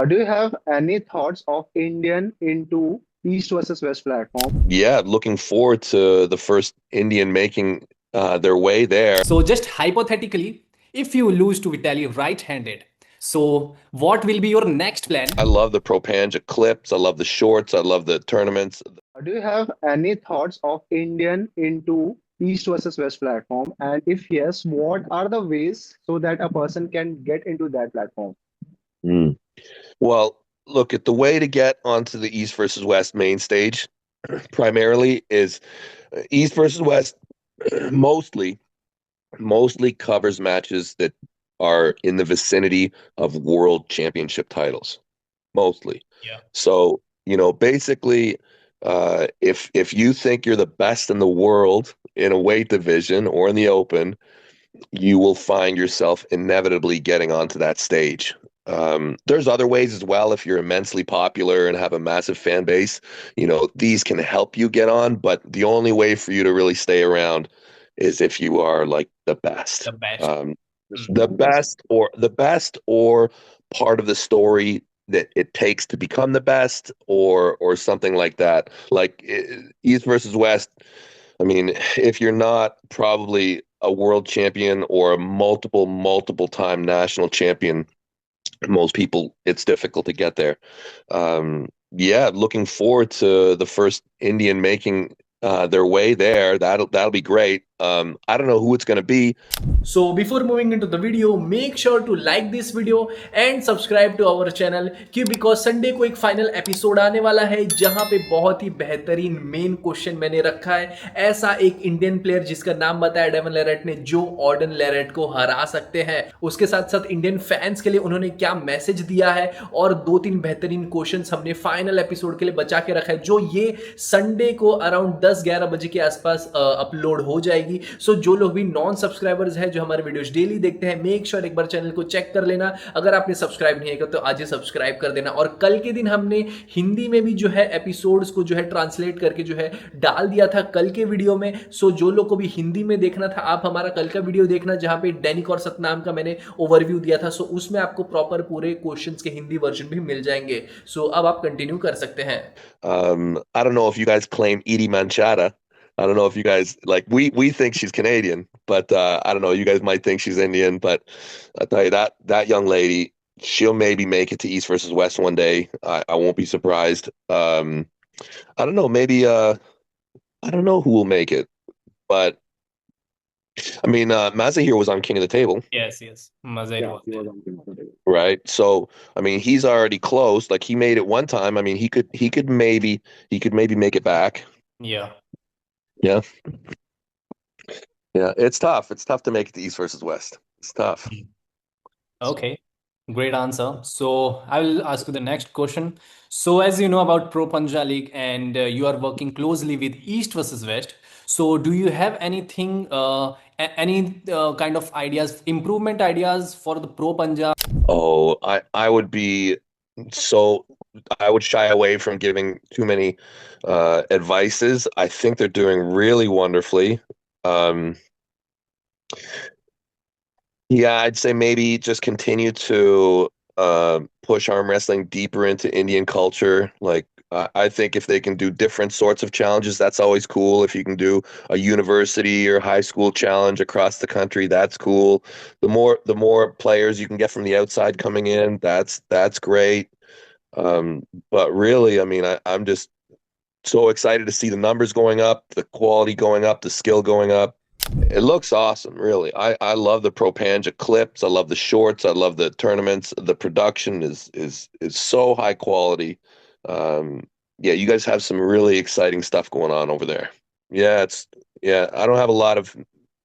Do you have any thoughts of Indian into East versus West platform? Yeah, looking forward to the first Indian making their way there. So just hypothetically, if you lose to Vitaly right-handed, so what will be your next plan? I love the propanja clips. I love the shorts. I love the tournaments. Do you have any thoughts of Indian into East versus West platform? And if yes, what are the ways so that a person can get into that platform? Mm. Well, look at the way to get onto the East versus West main stage primarily is East versus West mostly mostly covers matches that are in the vicinity of world championship titles. Mostly. Yeah. So, basically, if you think you're the best in the world in a weight division or in the open, you will find yourself inevitably getting onto that stage. There's other ways as well. If you're immensely popular and have a massive fan base, these can help you get on. But the only way for you to really stay around is if you are like the best, The best. um, Mm. the best or part of the story that it takes to become the best, or something like that. Like East versus West. I mean, if you're not probably a world champion or a multiple time national champion, most people, it's difficult to get there. Yeah, looking forward to the first Indian making their way there. That'll be great. I don't know who it's going to be. So before moving into the video, make sure to like this video and subscribe to our channel क्यों because Sunday को एक final episode आने वाला है जहां पे बहुत ही बेहतरीन मेन क्वेश्चन मैंने रखा है। ऐसा एक इंडियन प्लेयर जिसका नाम बताया डेवन लेरेट ने जो ऑर्डन लेरेट को हरा सकते हैं, उसके साथ साथ इंडियन फैंस के लिए उन्होंने क्या मैसेज दिया है और दो तीन बेहतरीन क्वेश्चन हमने फाइनल एपिसोड के लिए बचा के रखा है जो ये संडे को अराउंड 10-11 बजे के आसपास अपलोड हो जाएगी। सो जो लोग भी नॉन सब्सक्राइबर्स हैं जो हमारे वीडियोस डेली देखते हैं, मेक श्योर एक बार चैनल को चेक कर लेना। अगर आपने सब्सक्राइब नहीं किया तो आज ही सब्सक्राइब कर देना। और कल के दिन हमने हिंदी में भी जो है एपिसोड्स को जो है ट्रांसलेट करके जो है डाल दिया था कल के वीडियो में। सो जो लोग को भी हिंदी में देखना था, आप हमारा कल का वीडियो देखना जहां पे डेनिक और सतनाम का मैंने ओवरव्यू दिया था। सो उसमें आपको प्रॉपर पूरे क्वेश्चंस के हिंदी वर्जन भी मिल जाएंगे। सो अब आप कंटिन्यू कर सकते हैं। I don't know if you guys claim Edie Manchada. I don't know if you guys like we think she's Canadian, but I don't know. You guys might think she's Indian, but I tell you that young lady, she'll maybe make it to East versus West one day. I won't be surprised. I don't know. Maybe I don't know who will make it, but I mean, Mazahir was on King of the Table, Yes, yes, मजा ही Yeah, बहुत he है। was on Team. right? So I mean, he's already close. Like he made it one time. I mean, he could maybe make it back. Yeah. Yeah. Yeah, it's tough. It's tough to make it to East versus West. It's tough. Okay, great answer. So I will ask you the next question. So as you know about Pro Panja League and you are working closely with East versus West. So do you have anything, any kind of ideas, improvement ideas for the Pro Panja? Oh, I would be so I would shy away from giving too many advices. I think they're doing really wonderfully. Um, yeah, I'd say maybe just continue to push arm wrestling deeper into Indian culture. Like, I think if they can do different sorts of challenges, that's always cool. If you can do a university or high school challenge across the country, that's cool. The more players you can get from the outside coming in, that's great. But really, I mean, I'm just so excited to see the numbers going up, the quality going up, the skill going up. It looks awesome, really. I love the propanja clips. I love the shorts. I love the tournaments. The production is so high quality. Yeah, you guys have some really exciting stuff going on over there. Yeah, I don't have a lot of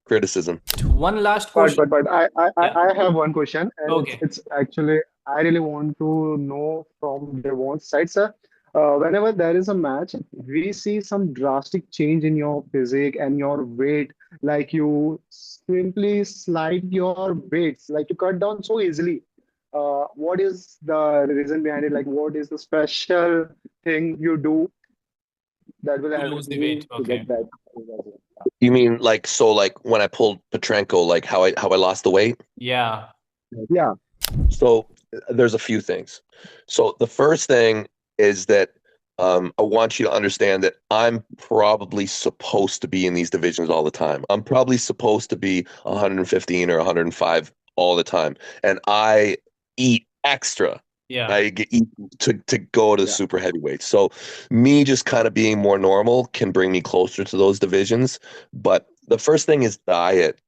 criticism. One last But question. but but I I, I Yeah. I have one question, and it's Okay. it's actually I really want to know from Devon's side, sir. Whenever there is a match, we see some drastic change in your physique and your weight. Like you simply slide your weights, like you cut down so easily. What is the reason behind it? Like, what is the special thing you do that will To help lose the weight. you to Okay. get that? You mean like when I pulled Petrenko, like how I lost the weight? Yeah. Yeah. So there's a few things. So the first thing is that I want you to understand that I'm probably supposed to be in these divisions all the time. I'm probably supposed to be 115 or 105 all the time, and I eat extra. Yeah. Eat to go to the Yeah. super heavyweights. So me just kind of being more normal can bring me closer to those divisions. But the first thing is diet.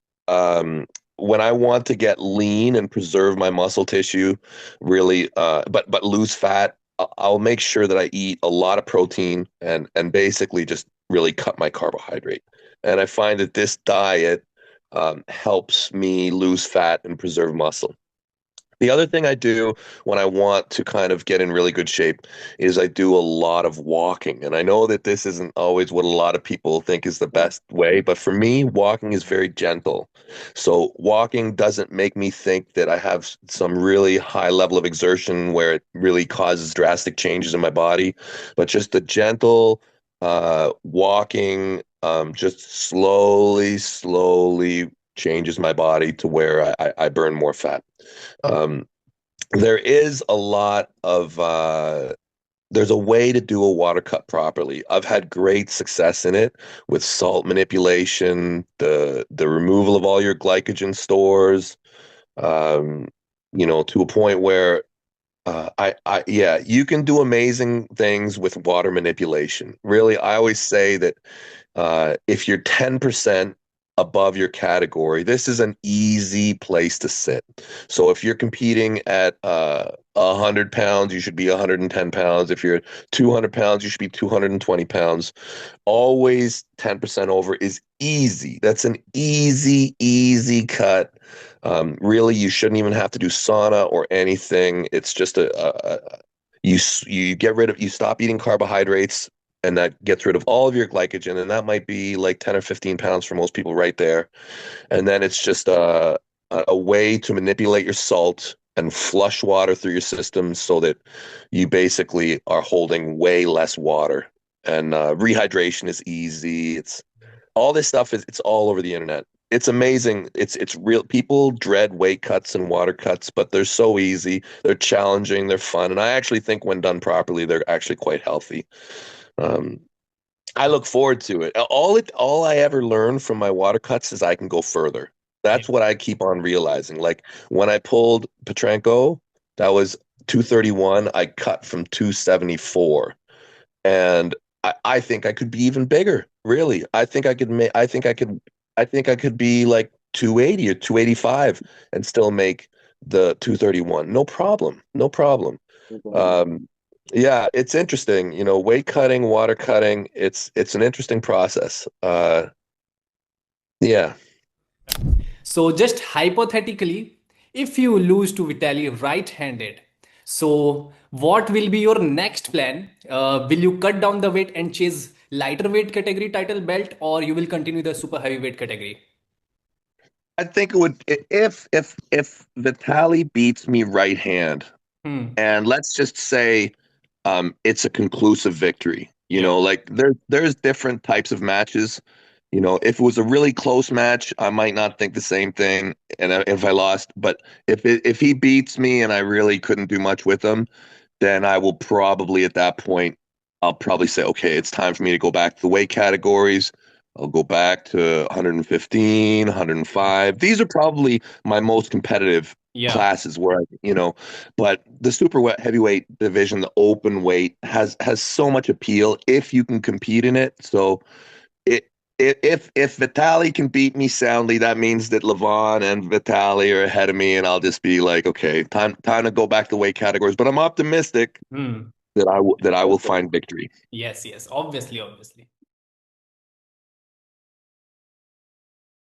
When I want to get lean and preserve my muscle tissue, really, but lose fat, I'll make sure that I eat a lot of protein and basically just really cut my carbohydrate. And I find that this diet helps me lose fat and preserve muscle. The other thing I do when I want to kind of get in really good shape is I do a lot of walking. And I know that this isn't always what a lot of people think is the best way, but for me, walking is very gentle. So walking doesn't make me think that I have some really high level of exertion where it really causes drastic changes in my body, but just the gentle walking, just slowly changes my body to where I burn more fat. Um, there is a lot of there's a way to do a water cut properly. I've had great success in it with salt manipulation, the removal of all your glycogen stores, um, to a point where yeah, you can do amazing things with water manipulation. Really, I always say that if you're 10% above your category, this is an easy place to sit. So if you're competing at 100 pounds, you should be 110 pounds. If you're 200 pounds, you should be 220 pounds. Always 10% over is easy. That's an easy cut. Really, you shouldn't even have to do sauna or anything. It's just you get rid of, you stop eating carbohydrates, and that gets rid of all of your glycogen, and that might be like 10 or 15 pounds for most people right there. And then it's just a way to manipulate your salt and flush water through your system so that you basically are holding way less water. And rehydration is easy. It's all this stuff it's all over the internet. It's amazing. It's real. People dread weight cuts and water cuts, but they're so easy. They're challenging. They're fun, and I actually think when done properly, they're actually quite healthy. Um, I look forward to it. All I ever learn from my water cuts is I can go further. Yeah. That's what I keep on realizing. Like when I pulled Petrenko, that was 231. I cut from 274, and I think I could be even bigger. Really, I think I could make. I think I could be like 280 or 285 and still make the 231. No problem. No problem. No problem. Um, yeah, it's interesting. Weight cutting, water cutting, it's an interesting process. Yeah. So just hypothetically, if you lose to Vitaly right-handed, so what will be your next plan? Will you cut down the weight and chase lighter weight category title belt, or you will continue the super heavyweight category? I think it would if Vitaly beats me right hand, Hmm. and let's just say it's a conclusive victory. Yeah. Like there's different types of matches. If it was a really close match, I might not think the same thing. And if I lost, but if he beats me and I really couldn't do much with him, then I will probably at that point, I'll probably say, okay, it's time for me to go back to the weight categories. I'll go back to 115, 105. These are probably my most competitive Yeah. classes where but the heavyweight division, the open weight has so much appeal if you can compete in it. So it if Vitaly can beat me soundly, that means that Levon and Vitaly are ahead of me, and I'll just be like, okay, time to go back to weight categories. But I'm optimistic Hmm. that I will Yes, sir. find victory. Yes, obviously.